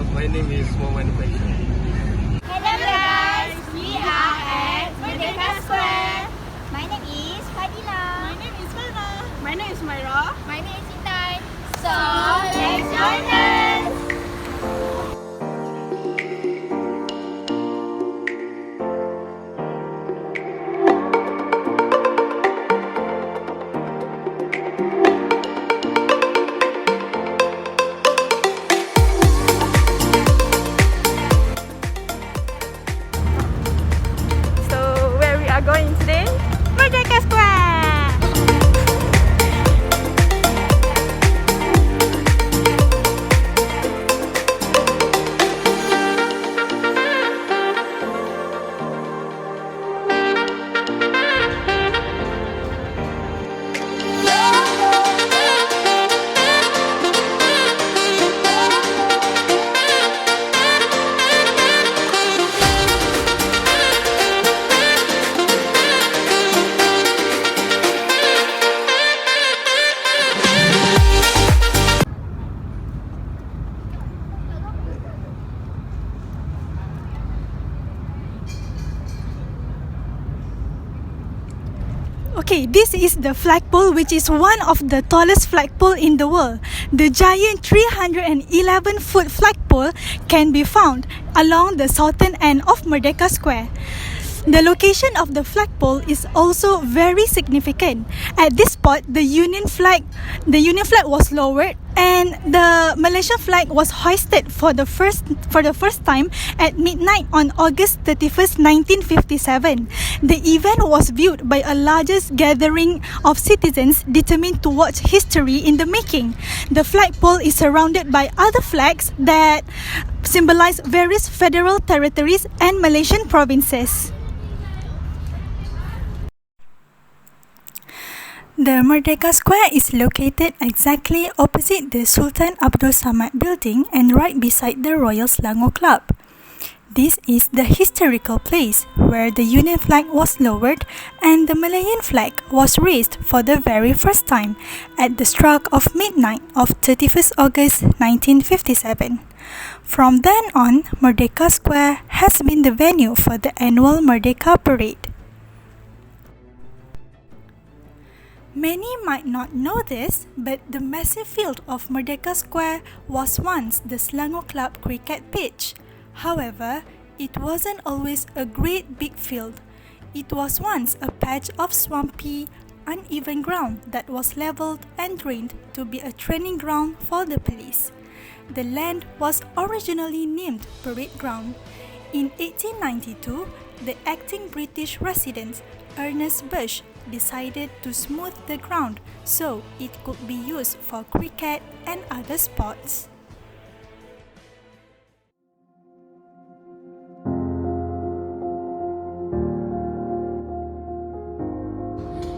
My name is Mohammed Faisal. Hello guys, we are at Merdeka Square. My name is FADHILAH. My name is FARAH. My name is HUMAIRA. My name is INTAN. So, let's join us. So, where we are going today? Merdeka Square! Okay, this is the flagpole, which is one of the tallest flagpole in the world. The giant 311-foot flagpole can be found along the southern end of Merdeka Square. The location of the flagpole is also very significant. At this spot, the Union flag was lowered, and the Malaysian flag was hoisted for the first time at midnight on August 31st, 1957. The event was viewed by a largest gathering of citizens determined to watch history in the making. The flagpole is surrounded by other flags that symbolize various federal territories and Malaysian provinces. The Merdeka Square is located exactly opposite the Sultan Abdul Samad building and right beside the Royal Selangor Club. This is the historical place where the Union flag was lowered and the Malayan flag was raised for the very first time at the stroke of midnight of 31st August 1957. From then on, Merdeka Square has been the venue for the annual Merdeka Parade. Many might not know this, but the massive field of Merdeka Square was once the Selangor Club cricket pitch. However, it wasn't always a great big field. It was once a patch of swampy, uneven ground that was leveled and drained to be a training ground for the police. The land was originally named Parade Ground. In 1892, the acting British resident Ernest Bush decided to smooth the ground so it could be used for cricket and other sports.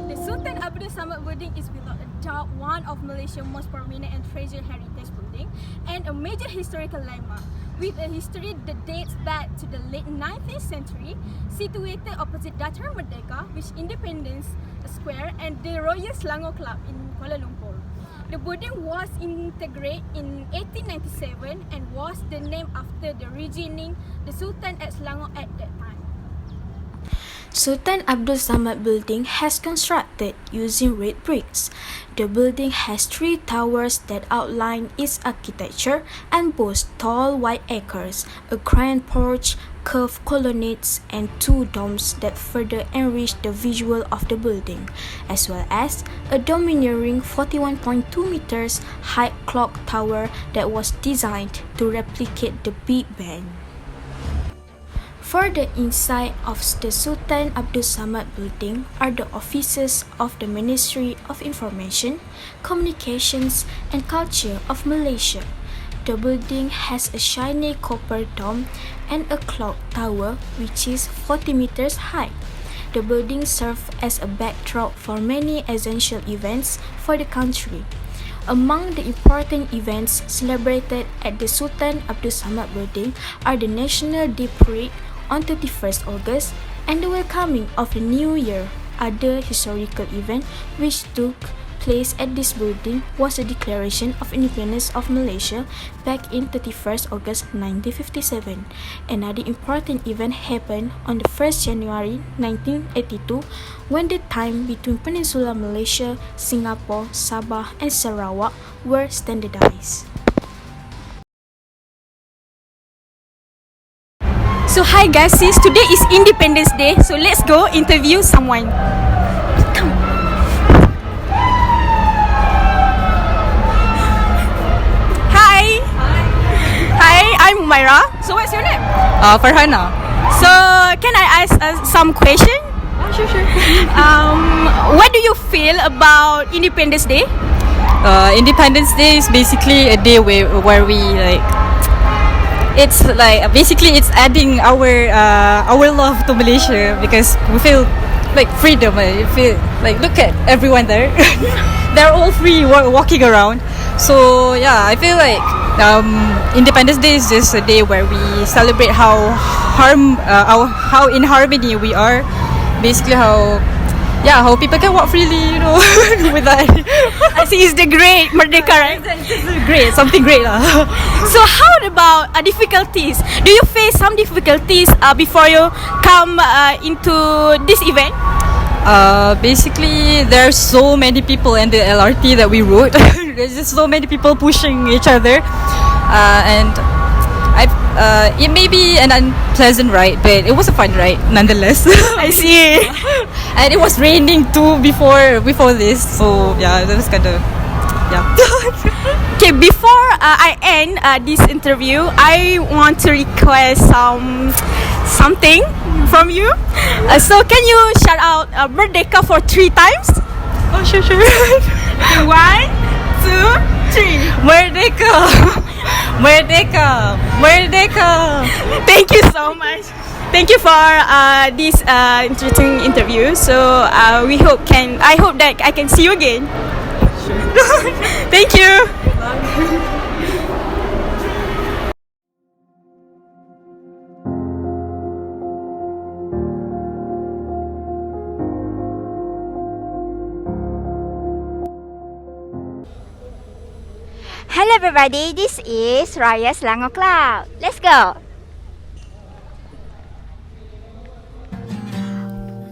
The Sultan Abdul Samad building is without a doubt one of Malaysia's most prominent and treasured heritage building and a major historical landmark with a history that dates back to the late 19th century, situated opposite Dataran Merdeka, which Independence Square, and the Royal Selangor Club in Kuala Lumpur. The building was integrated in 1897 and was the name after the reigning the Sultan at Selangor at that time. Sultan Abdul Samad building has constructed using red bricks. The building has 3 towers that outline its architecture and boasts tall white acres, a grand porch, curved colonnades, and 2 domes that further enrich the visual of the building, as well as a domineering 41.2 meters high clock tower that was designed to replicate the Big Ben. Further inside of the Sultan Abdul Samad building are the offices of the Ministry of Information, Communications and Culture of Malaysia. The building has a shiny copper dome and a clock tower which is 40 meters high. The building served as a backdrop for many essential events for the country. Among the important events celebrated at the Sultan Abdul Samad building are the National Day Parade on 31st August and the welcoming of the New Year, other historical events which took place at this building was the Declaration of Independence of Malaysia back in 31st August 1957. Another important event happened on the 1st January 1982 when the time between Peninsular Malaysia, Singapore, Sabah and Sarawak were standardized. So hi guys, since today is Independence Day, so let's go interview someone. Come. Hi. Hi, I'm HUMAIRA. So what's your name? Farhana. So can I ask some question? Sure. What do you feel about Independence Day? Independence Day is basically a day where we like. It's like basically it's adding our love to Malaysia because we feel like freedom. We feel like look at everyone there, they're all free walking around. So yeah, I feel like Independence Day is just a day where we celebrate how in harmony we are. Basically how people can walk freely, with that. I see it's the great Merdeka, right? Great, something great lah. So how about difficulties? Do you face some difficulties before you come into this event? Basically, there are so many people in the LRT that we rode. There's just so many people pushing each other, and it may be an unpleasant ride, but it was a fun ride nonetheless. I see. And it was raining too before this, so yeah, that was kind of Okay, before I end this interview, I want to request something from you. So can you shout out Merdeka for 3 times? Oh, sure. 1, 2, 3. Merdeka, Merdeka, Merdeka. Thank you so much. Thank you for this interesting interview. So I hope that I can see you again. Sure. Thank you. Hello everybody, this is Royal Selangor Club. Let's go.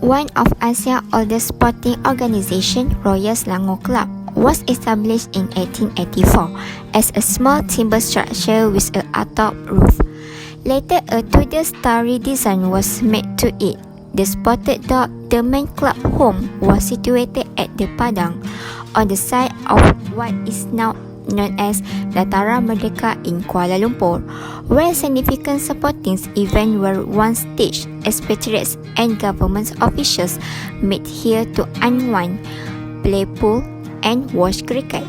One of Asia's oldest sporting organization, Royal Selangor Club, was established in 1884 as a small timber structure with an atop roof. Later, a Tudor-style design was made to it. The spotted dog, the main club home, was situated at the Padang, on the site of what is now known as Dataran Merdeka in Kuala Lumpur, where significant sporting events were once staged. Expatriates and government officials met here to unwind, play pool, and watch cricket.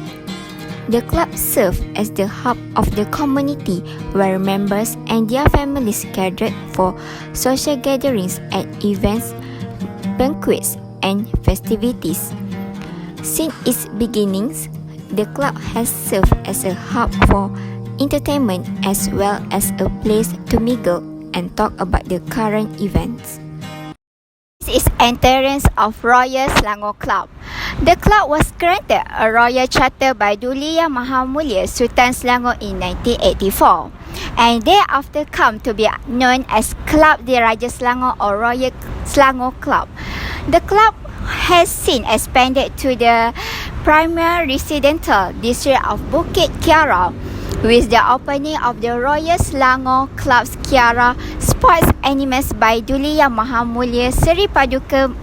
The club served as the hub of the community, where members and their families gathered for social gatherings at events, banquets, and festivities. Since its beginnings, the club has served as a hub for entertainment as well as a place to mingle and talk about the current events. This is entrance of Royal Selangor Club. The club was granted a royal charter by Duli Yang Maha Mulia Sultan Selangor in 1984, and thereafter come to be known as Club di Raja Selangor or Royal Selangor Club. The club has since expanded to the primary residential district of Bukit Kiara, with the opening of the Royal Selangor Club's Kiara Sports Animals by Duli Yang Maha Mulia Seri Paduka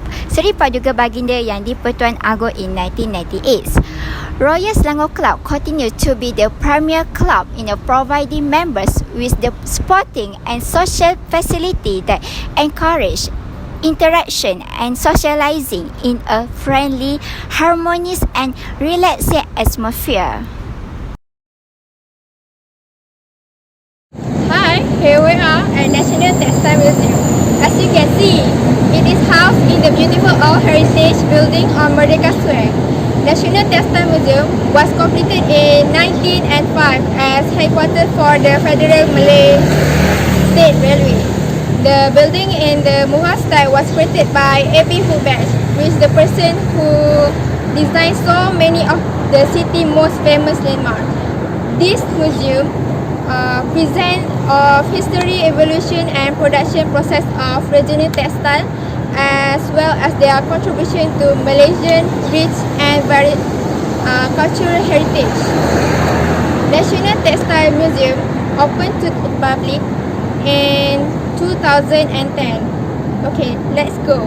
Baginda Yang di-Pertuan Agong in 1998. Royal Selangor Club continues to be the premier club in providing members with the sporting and social facility that encourage interaction and socializing in a friendly, harmonious and relaxing atmosphere. Hi, here we are at National Textile Museum. As you can see, it is housed in the beautiful old heritage building on Merdeka Square. National Textile Museum was completed in 1905 as headquarters for the Federal Malay State Railway. The building in the Mughal style was created by A.P. Fullbatch, who is the person who designed so many of the city's most famous landmarks. This museum presents of history, evolution and production process of regional textile, as well as their contribution to Malaysian rich and varied cultural heritage. National Textile Museum opened to the public in 2010. Okay, let's go.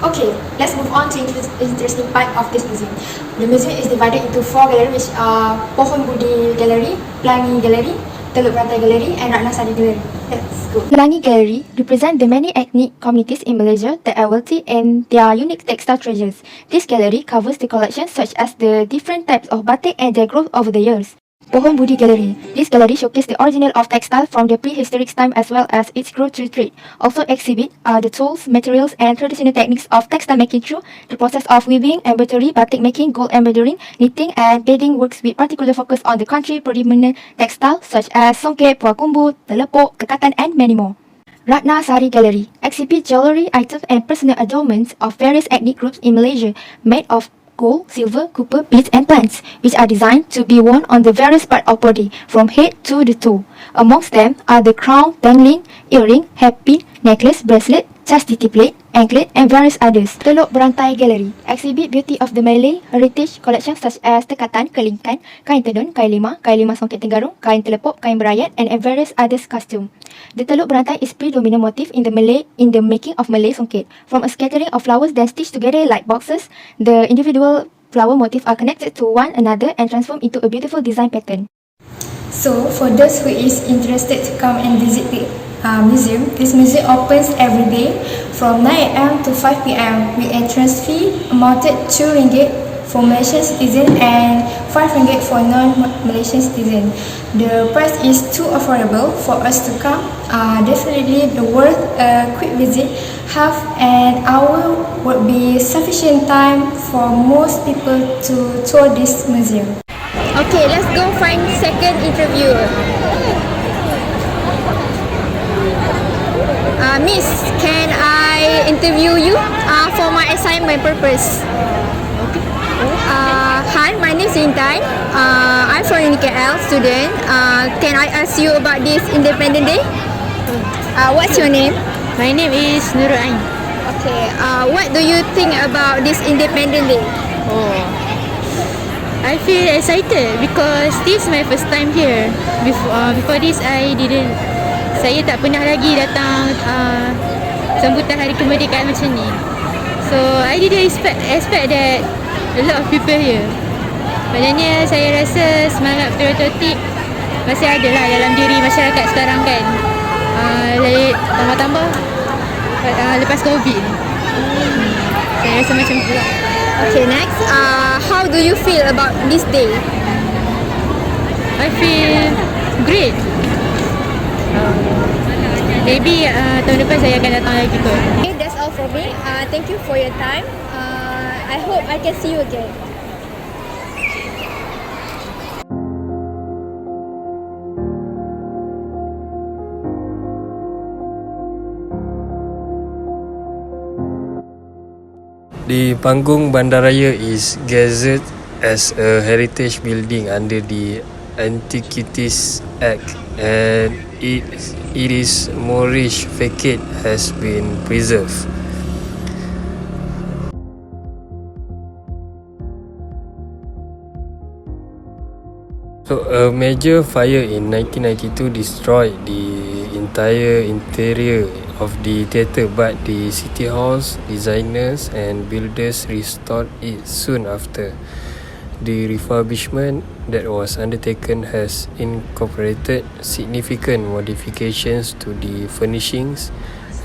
Okay, let's move on to the interesting part of this museum. The museum is divided into 4 galleries, which are Pohon Budi Gallery, Pelangi Gallery, Teluk Berantai Gallery and Ratnasari Gallery. Let's go. Pelangi Gallery represent the many ethnic communities in Malaysia that are wealthy in their unique textile treasures. This gallery covers the collections such as the different types of batik and their growth over the years. Pohon Budi Gallery. This gallery showcases the original of textile from the prehistoric time as well as its growth through trade. Also exhibit the tools, materials and traditional techniques of textile making through the process of weaving, embroidery, batik making, gold embroidering, knitting and beading works with particular focus on the country predominant textiles such as songket, puakumbu, telepok, kekatan and many more. Ratnasari Gallery exhibit jewellery items and personal adornments of various ethnic groups in Malaysia made of gold, silver, copper, beads and plants, which are designed to be worn on the various parts of body, from head to the toe. Amongst them are the crown, dangling, earring, hairpin, necklace, bracelet, chastity plate, anklet and various others. Teluk Berantai Gallery exhibit beauty of the Malay heritage collections such as tekatan, kelingkan, kain tenun, kain lima songket tenggarung, kain telepok, kain berayat and various others costume. The Teluk Berantai is predominant motif in the making of Malay songket. From a scattering of flowers then stitched together like boxes, the individual flower motifs are connected to one another and transformed into a beautiful design pattern. So, for those who is interested to come and visit the museum, this museum opens every day from 9 AM to 5 PM with entrance fee amounted RM2 for Malaysian citizens and RM5 for non-Malaysian citizens. The price is too affordable for us to come. Definitely worth a quick visit. Half an hour would be sufficient time for most people to tour this museum. Okay, let's go find second interviewer. Miss, can I interview you for my assignment purpose? Hi, my name is INTAN. I'm from KL student. Can I ask you about this Independent Day? What's your name? My name is Nurain. Okay. What do you think about this Independent Day? I feel excited because this is my first time here. Before this, saya tak pernah lagi datang sambutan Hari Kemerdekaan macam ni. So I didn't expect that a lot of people here. Maknanya saya rasa semangat patriotik masih ada lah dalam diri masyarakat sekarang kan. Tambah-tambah lepas COVID ni. Saya rasa macam tu lah. Okay, next. How do you feel about this day? I feel great. Maybe tahun depan saya akan datang lagi kot. Okay, that's all for me. Thank you for your time. I hope I can see you again. The panggung Bandaraya is gazetted as a heritage building under the Antiquities Act and its Moorish facade has been preserved. So a major fire in 1992 destroyed the entire interior of the theatre, but the City Hall's designers and builders restored it soon after. The refurbishment that was undertaken has incorporated significant modifications to the furnishings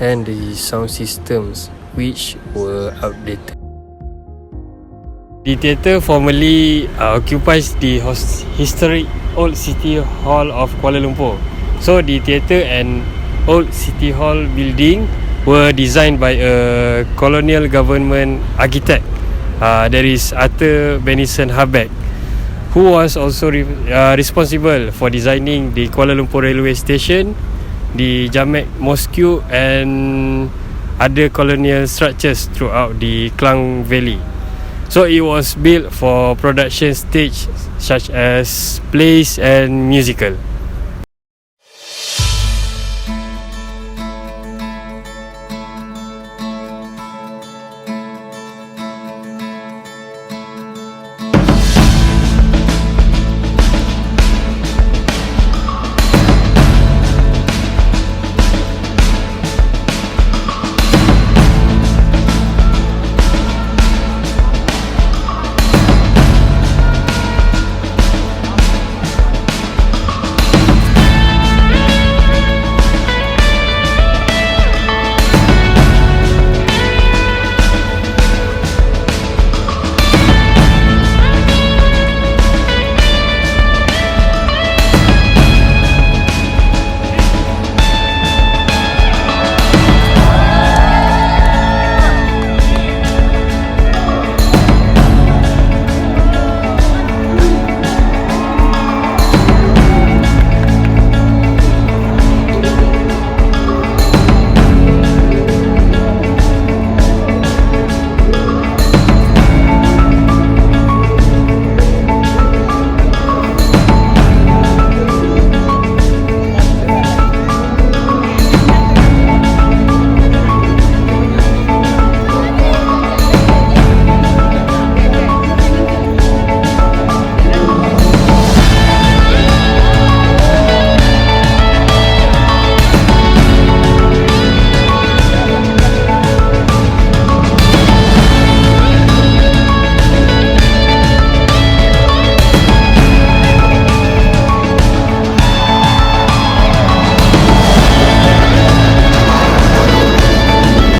and the sound systems, which were updated. The theatre formerly occupies the historic Old City Hall of Kuala Lumpur. So the theatre and Old City Hall building were designed by a colonial government architect. There is Arthur Benison Harbeck, who was also responsible for designing the Kuala Lumpur railway station, the Jamek Mosque and other colonial structures throughout the Klang Valley. So it was built for production stage such as plays and musical.